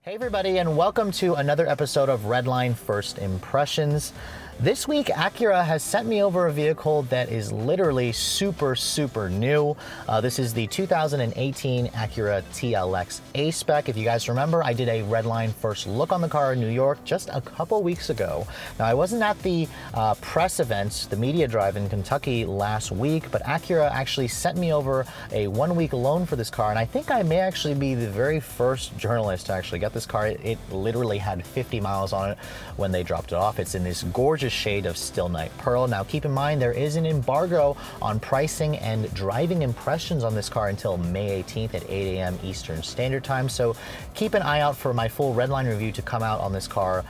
Hey everybody, and welcome to another episode of Redline First Impressions. This week, Acura has sent me over a vehicle that is literally super new. This is the 2018 Acura TLX A-Spec. If you guys remember, I did a Redline First Look on the car in New York just a couple weeks ago. Now, I wasn't at the press event, the media drive in Kentucky last week, but Acura actually sent me over a 1-week loan for this car, and I think I may actually be the very first journalist to actually get this car. It literally had 50 miles on it when they dropped it off. It's in this gorgeous shade of Still Night Pearl. Now keep in mind there is an embargo on pricing and driving impressions on this car until May 18th at 8 a.m. Eastern Standard Time, so keep an eye out for my full Redline review to come out on this car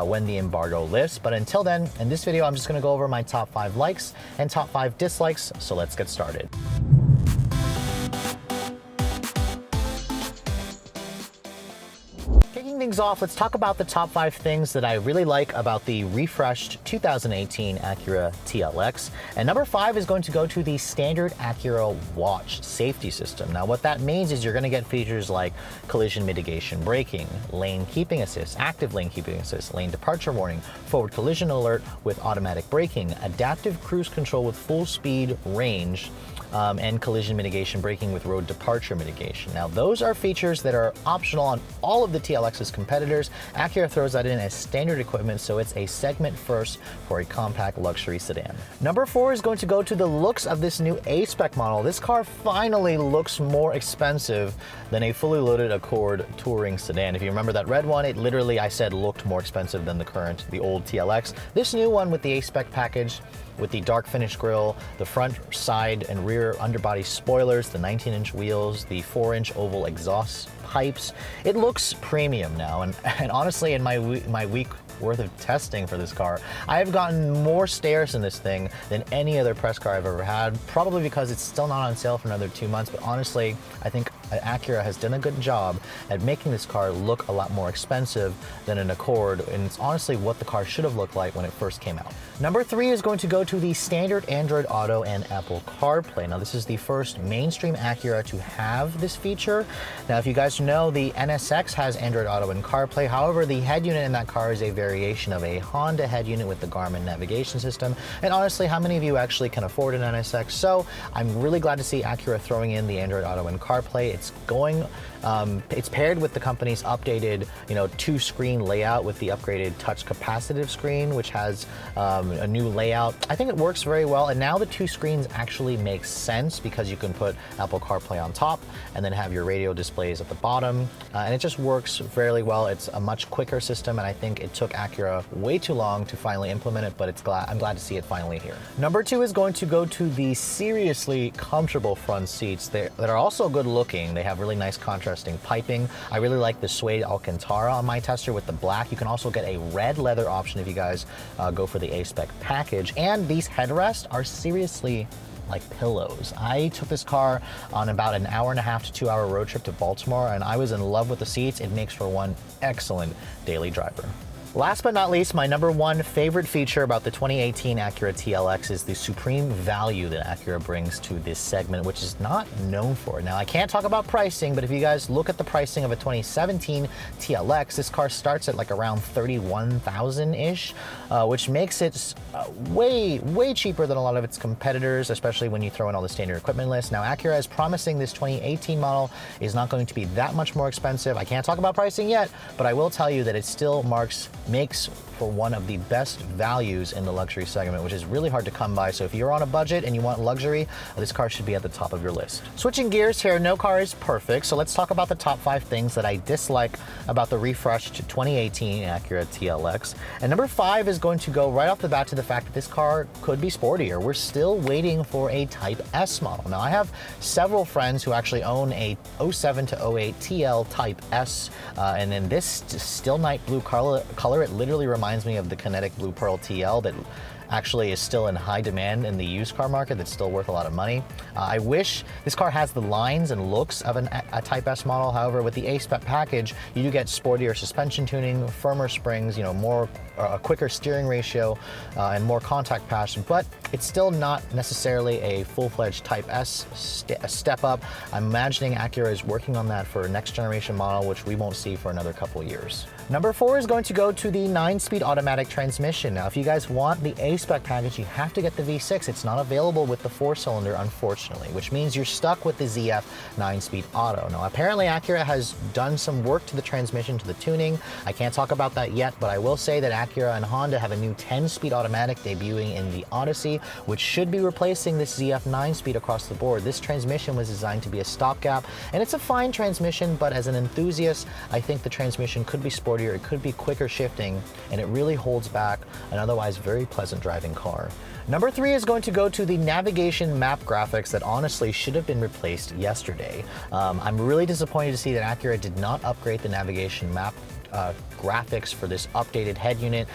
when the embargo lifts. But until then, in this video I'm just going to go over my top 5 likes and top 5 dislikes, so let's get started. Kicking things off, let's talk about the top 5 things that I really like about the refreshed 2018 Acura TLX. And number 5 is going to go to the standard Acura watch safety system. Now what that means is you're going to get features like collision mitigation braking, lane keeping assist, active lane keeping assist, lane departure warning, forward collision alert with automatic braking, adaptive cruise control with full speed range, and collision mitigation braking with road departure mitigation. Now those are features that are optional on all of the TLX's competitors. Acura throws that in as standard equipment, so it's a segment first for a compact luxury sedan. Number 4 is going to go to the looks of this new A-Spec model. This car finally looks more expensive than a fully loaded Accord touring sedan. If you remember that red one, it literally, I said, looked more expensive than the old TLX. This new one with the A-Spec package, with the dark finish grille, the front, side, and rear underbody spoilers, the 19-inch wheels, the 4-inch oval exhaust pipes. It looks premium now, and honestly, in my week worth of testing for this car, I have gotten more stares in this thing than any other press car I've ever had, probably because it's still not on sale for another 2 months, but honestly, I think Acura has done a good job at making this car look a lot more expensive than an Accord, and it's honestly what the car should have looked like when it first came out. Number 3 is going to go to the standard Android Auto and Apple CarPlay. Now this is the first mainstream Acura to have this feature. Now if you guys know, the NSX has Android Auto and CarPlay, however the head unit in that car is a variation of a Honda head unit with the Garmin navigation system, and honestly, how many of you actually can afford an NSX? So I'm really glad to see Acura throwing in the Android Auto and CarPlay. It's paired with the company's updated, 2-screen layout with the upgraded touch capacitive screen, which has a new layout. I think it works very well, and now the 2 screens actually make sense because you can put Apple CarPlay on top and then have your radio displays at the bottom, and it just works fairly well. It's a much quicker system, and I think it took Acura way too long to finally implement it, but I'm glad to see it finally here. Number 2 is going to go to the seriously comfortable front seats that are also good looking. They have really nice contrasting piping. I really like the suede Alcantara on my tester with the black. You can also get a red leather option if you guys go for the A-Spec package. And these headrests are seriously like pillows. I took this car on about an 1.5 to 2-hour road trip to Baltimore, and I was in love with the seats. It makes for one excellent daily driver. Last but not least, my number 1 favorite feature about the 2018 Acura TLX is the supreme value that Acura brings to this segment, which is not known for. Now, I can't talk about pricing, but if you guys look at the pricing of a 2017 TLX, this car starts at like around $31,000-ish, which makes it way cheaper than a lot of its competitors, especially when you throw in all the standard equipment lists. Now, Acura is promising this 2018 model is not going to be that much more expensive. I can't talk about pricing yet, but I will tell you that it still makes for one of the best values in the luxury segment, which is really hard to come by. So if you're on a budget and you want luxury, this car should be at the top of your list. Switching gears here, no car is perfect, so let's talk about the top 5 things that I dislike about the refreshed 2018 Acura TLX. And number 5 is going to go right off the bat to the fact that this car could be sportier. We're still waiting for a Type S model. Now, I have several friends who actually own a 07 to 08 TL Type S, and in this Still Night Blue color, it literally reminds me of the Kinetic Blue Pearl TL that actually is still in high demand in the used car market. That's still worth a lot of money. I wish this car has the lines and looks of a Type S model. However, with the A-Spec package, you do get sportier suspension tuning, firmer springs, a quicker steering ratio, and more contact patch, but it's still not necessarily a full-fledged Type S step up. I'm imagining Acura is working on that for a next generation model, which we won't see for another couple years. Number 4 is going to go to the 9-speed automatic transmission. Now, if you guys want the A-Spec package, you have to get the V6. It's not available with the 4-cylinder, unfortunately, which means you're stuck with the ZF 9-speed auto. Now, apparently Acura has done some work to the transmission, to the tuning. I can't talk about that yet, but I will say that Acura and Honda have a new 10-speed automatic debuting in the Odyssey, which should be replacing this ZF 9-speed across the board. This transmission was designed to be a stopgap, and it's a fine transmission, but as an enthusiast, I think the transmission could be sportier, it could be quicker shifting, and it really holds back an otherwise very pleasant driving car. Number 3 is going to go to the navigation map graphics that honestly should have been replaced yesterday. I'm really disappointed to see that Acura did not upgrade the navigation map graphics for this updated head unit.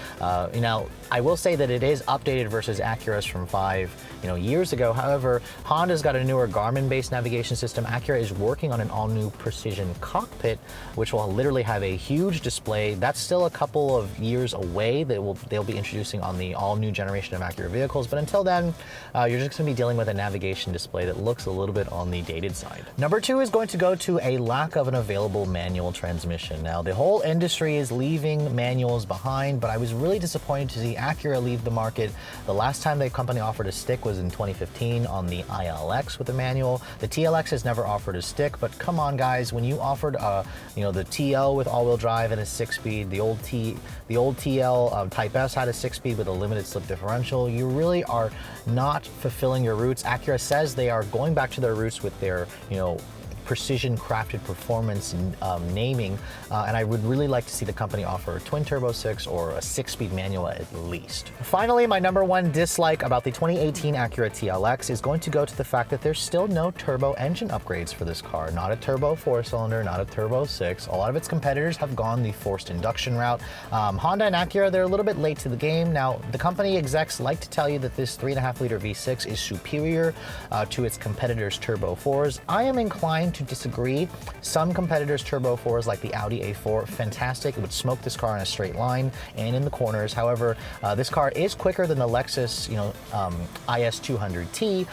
I will say that it is updated versus Acura's from 5 years ago. However, Honda's got a newer Garmin-based navigation system. Acura is working on an all-new precision cockpit, which will literally have a huge display. That's still a couple of years away. They'll be introducing on the all-new generation of Acura vehicles. But until then, you're just going to be dealing with a navigation display that looks a little bit on the dated side. Number 2 is going to go to a lack of an available manual transmission. Now, the whole industry is leaving manuals behind, but I was really disappointed to see Acura leave the market. The last time the company offered a stick was in 2015 on the ILX with a manual. The TLX has never offered a stick, but come on guys, when you offered the TL with all-wheel drive and a 6-speed, the old TL Type S had a 6-speed with a limited slip differential, you really are not fulfilling your roots. Acura says they are going back to their roots with their precision crafted performance naming, and I would really like to see the company offer a twin turbo 6 or a 6-speed manual at least. Finally, my number 1 dislike about the 2018 Acura TLX is going to go to the fact that there's still no turbo engine upgrades for this car. Not a turbo 4-cylinder, not a turbo 6. A lot of its competitors have gone the forced induction route. Honda and Acura, they're a little bit late to the game. Now, the company execs like to tell you that this 3.5-liter V6 is superior to its competitors' turbo 4s. I am inclined to disagree. Some competitors' turbo 4s like the Audi A4, fantastic. It would smoke this car in a straight line and in the corners. However, this car is quicker than the Lexus IS200T,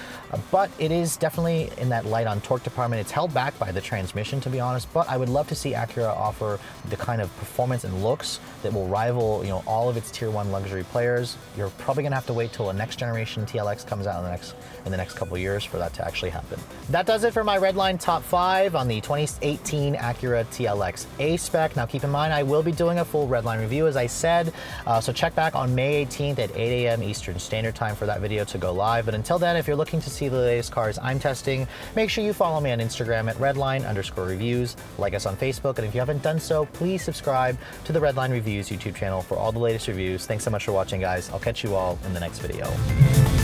but it is definitely in that light on torque department. It's held back by the transmission, to be honest, but I would love to see Acura offer the kind of performance and looks that will rival all of its tier 1 luxury players. You're probably gonna have to wait till a next generation TLX comes out in the next couple of years for that to actually happen. That does it for my Redline top 5 on the 2018 Acura TLX A-Spec. Now keep in mind, I will be doing a full Redline review, as I said, so check back on May 18th at 8 a.m. Eastern Standard Time for that video to go live. But until then, if you're looking to see the latest cars I'm testing, make sure you follow me on Instagram at Redline_reviews, like us on Facebook, and if you haven't done so, please subscribe to the Redline Reviews YouTube channel for all the latest reviews. Thanks so much for watching, guys. I'll catch you all in the next video.